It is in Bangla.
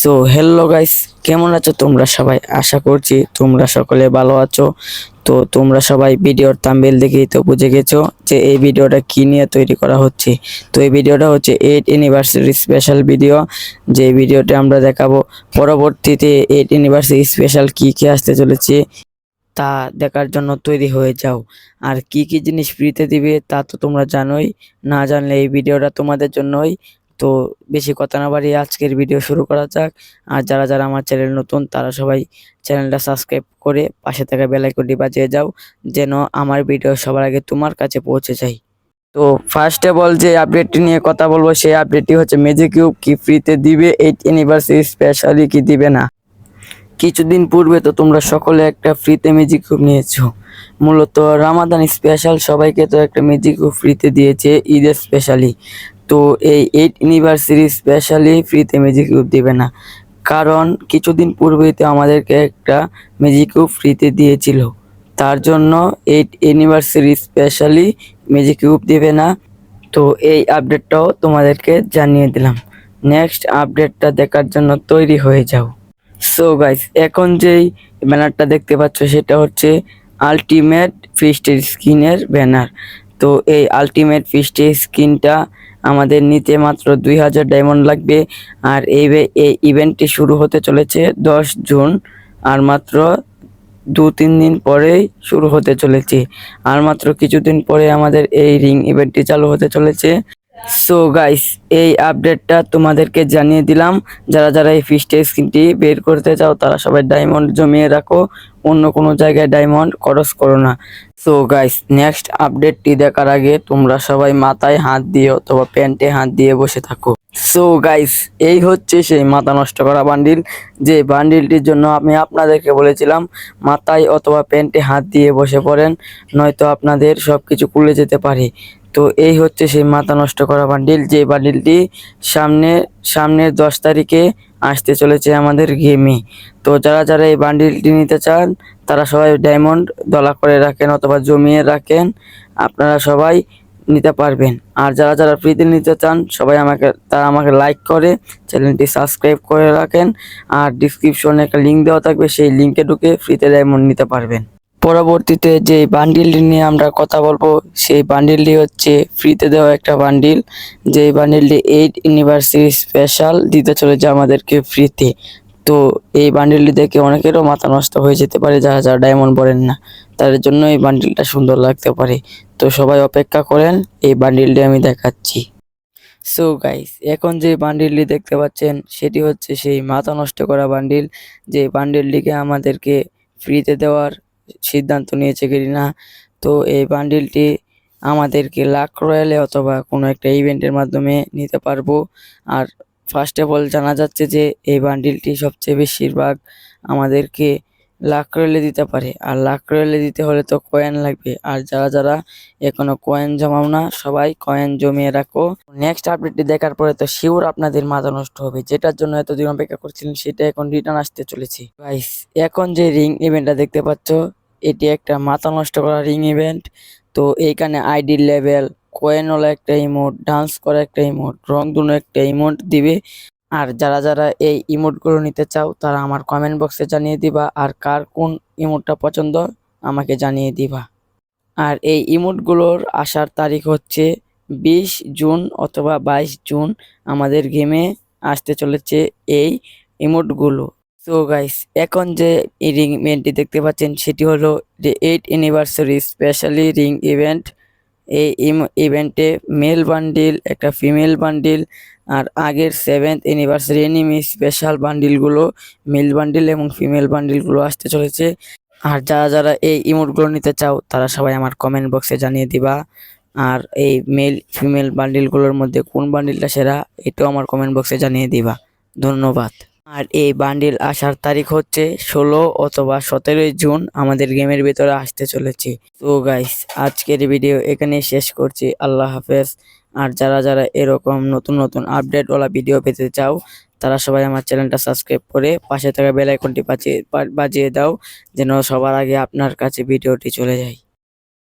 সো হ্যালো গাইস, কেমন আছো তোমরা সবাই? আশা করছি তোমরা সকলে ভালো আছো। তো তোমরা সবাই ভিডিওর থাম্বনেল দেখেই তো বুঝে গেছো যে এই ভিডিওটা কি নিয়ে তৈরি করা হচ্ছে। তো এই ভিডিওটা হচ্ছে 8 অ্যানিভার্সারি স্পেশাল ভিডিও। যে ভিডিওতে আমরা দেখাবো পরবর্তীতে 8 অ্যানিভার্সারি স্পেশাল কি কি আসতে চলেছে তা দেখার জন্য তৈরি হয়ে যাও। আর কি কি জিনিস ফ্রিতে দিবে তা তো তোমরা জানোই, না জানলে এই ভিডিওটা তোমাদের জন্যই। তো বেশি কথা না বাড়িয়ে আজকের ভিডিও শুরু করা যাক। আর যারা যারা আমার চ্যানেল নতুন তারা সবাই চ্যানেলটা সাবস্ক্রাইব করে পাশে থাকা বেল আইকনটি বাজিয়ে যাও, যেন আমার ভিডিও সবার আগে তোমার কাছে পৌঁছে যায়। তো ফার্স্ট অফ অল যে আপডেটটি নিয়ে কথা বলবো সেই আপডেটটি হচ্ছে ম্যাজিক কিউব কি ফ্রিতে দিবে 8 অ্যানিভার্সারি স্পেশালি কি দিবে না। কিছুদিন পূর্বে তো তোমরা সকলে একটা ফ্রিতে ম্যাজিক কিউব নিয়েছো। মূলত রামাদান স্পেশাল সবাইকে তো একটা ম্যাজিক কিউব ফ্রিতে দিয়েছে ঈদের স্পেশালি। তো এই 8 অ্যানিভার্সারি স্পেশালি ফ্রিতে ম্যাজিক কিউব দিবে না, কারণ কিছুদিন পূর্বেই তো আমাদেরকে একটা ম্যাজিক কিউব ফ্রিতে দিয়েছিল। তার জন্য 8 অ্যানিভার্সারি স্পেশালি ম্যাজিক কিউব দিবে না। তো এই আপডেটটাও তোমাদেরকে জানিয়ে দিলাম। নেক্সট আপডেটটা দেখার জন্য তৈরি হয়ে যাও। সো গাইস, এখন যেই ব্যানারটা দেখতে পাচ্ছ সেটা হচ্ছে আলটিমেট ফিস্টের স্কিনের ব্যানার। তো এই আলটিমেট ফিস্টের স্কিনটা আমাদের নিতে মাত্র 2000 ডায়মন্ড লাগবে। আর এই ইভেন্টটি শুরু হতে চলেছে 10 জুন। আর মাত্র 2-3 দিন পরেই শুরু হতে চলেছে। আর মাত্র কিছুদিন পরে আমাদের এই রিং ইভেন্টটি চালু হতে চলেছে। সো গাইস, এই আপডেটটা তোমাদেরকে জানিয়ে দিলাম। যারা যারা এই ফিস্টের স্কিনটি বের করতে চাও তারা সবাই ডায়মন্ড জমিয়ে রাখো, অন্য কোনো জায়গায় ডায়মন্ড খরচ করো না। সো গাইস, নেক্সট আপডেটটি দেখার আগে তোমরা সবাই মাথায় হাত দিয়ে অথবা প্যান্টে হাত দিয়ে বসে থাকো। সো গাইস, এই হচ্ছে সেই মাথা নষ্ট করা বান্ডিল, যে বান্ডিলটির জন্য আমি আপনাদেরকে বলেছিলাম মাথায় অথবা প্যান্টে হাত দিয়ে বসে পড়েন, নয়তো আপনাদের সবকিছু খুলে যেতে পারে। তো এই হচ্ছে সেই মাথা নষ্ট করা বান্ডিল, যে বান্ডিলটি সামনের 10 তারিখে আসতে চলেছে আমাদের গেমে। তো যারা যারা এই বান্ডিলটি নিতে চান তারা সবাই ডায়মন্ড দলা করে রাখেন অথবা জমিয়ে রাখেন, আপনারা সবাই নিতে পারবেন। আর যারা যারা ফ্রিতে নিতে চান সবাই আমাকে লাইক করে চ্যানেলটি সাবস্ক্রাইব করে রাখেন। আর ডিসক্রিপশনে একটা লিঙ্ক দেওয়া থাকবে, সেই লিঙ্কে ঢুকে ফ্রিতে ডায়মন্ড নিতে পারবেন। পরবর্তীতে যে বান্ডিলটি নিয়ে আমরা কথা বলবো সেই বান্ডিলটি হচ্ছে ফ্রিতে দেওয়া একটা বান্ডিল, যে বান্ডিলটি 8 অ্যানিভার্সারি স্পেশাল দিতে চলেছে আমাদেরকে ফ্রিতে। তো এই বান্ডিলটি দেখে অনেকেরও মাথা নষ্ট হয়ে যেতে পারে, যারা যারা ডায়মন্ড পড়েন না তাদের জন্য এই বান্ডিলটা সুন্দর লাগতে পারে। তো সবাই অপেক্ষা করেন, এই বান্ডিলটি আমি দেখাচ্ছি। সো গাইস, এখন যে বান্ডিলটি দেখতে পাচ্ছেন সেটি হচ্ছে সেই মাথা নষ্ট করা বান্ডিল, যে বান্ডিলটিকে আমাদেরকে ফ্রিতে দেওয়ার সিদ্ধান্ত নিয়েছে গেরিনা। তো এই বান্ডিলটি আমাদেরকে লাক রয়্যালে অথবা কোনো একটা ইভেন্টের মাধ্যমে নিতে পারবো। আর ফার্স্ট অফ অল জানা যাচ্ছে যে এই বান্ডিলটি সবচেয়ে বেশিরভাগ আমাদেরকে লাক রয়্যালে দিতে পারে। আর লাক রয়্যালে দিতে হলে তো কয়েন লাগবে, আর যারা যারা এখনো কয়েন জমাও না সবাই কয়েন জমিয়ে রাখো। নেক্সট আপডেটটি দেখার পরে তো শিওর আপনাদের মাথা নষ্ট হবে, যেটার জন্য এতদিন অপেক্ষা করছিলেন সেটা এখন রিটার্ন আসতে চলেছে। গাইস, এখন যে রিং ইভেন্টটা দেখতে পাচ্ছ এটি একটা মাথা নষ্ট করা রিং ইভেন্ট। তো এইখানে আইডি লেভেল, কয়েনওয়ালা একটা ইমোট, ডান্স করা একটা ইমোট, রংধনু একটা ইমোট দিবে। আর যারা যারা এই ইমোটগুলো নিতে চাও তারা আমার কমেন্ট বক্সে জানিয়ে দিবা, আর কার কোন ইমোটটা পছন্দ আমাকে জানিয়ে দিবা। আর এই ইমোটগুলোর আসার তারিখ হচ্ছে 20 জুন অথবা 22 জুন। আমাদের গেমে আসতে চলেছে এই ইমোটগুলো। সো গাইস, এখন যে এই রিং ইভেন্টটি দেখতে পাচ্ছেন সেটি হলো যে 8 অ্যানিভার্সারি স্পেশালি রিং ইভেন্ট। এই ইভেন্টে মেল বান্ডিল, একটা ফিমেল বান্ডিল, আর আগের 7th অ্যানিভার্সারি এনিমি স্পেশাল বান্ডিলগুলো, মেল বান্ডিল এবং ফিমেল বান্ডিলগুলো আসতে চলেছে। আর যারা যারা এই ইমোটগুলো নিতে চাও তারা সবাই আমার কমেন্ট বক্সে জানিয়ে দিবা। আর এই মেল ফিমেল বান্ডিলগুলোর মধ্যে কোন বান্ডিলটা সেরা এটাও আমার কমেন্ট বক্সে জানিয়ে দিবা। ধন্যবাদ। আর এই বান্ডিল আসার তারিখ হচ্ছে 16 অথবা 17 জুন আমাদের গেমের ভিতরে আসতে চলেছে। তো গাইস, আজকের ভিডিও এখানেই শেষ করছি। আল্লাহ হাফেজ। আর যারা যারা এরকম নতুন নতুন আপডেটওয়ালা ভিডিও পেতে চাও তারা সবাই আমার চ্যানেলটা সাবস্ক্রাইব করে পাশে থাকা বেল আইকনটি বাজিয়ে দাও, যেন সবার আগে আপনার কাছে ভিডিওটি চলে যায়।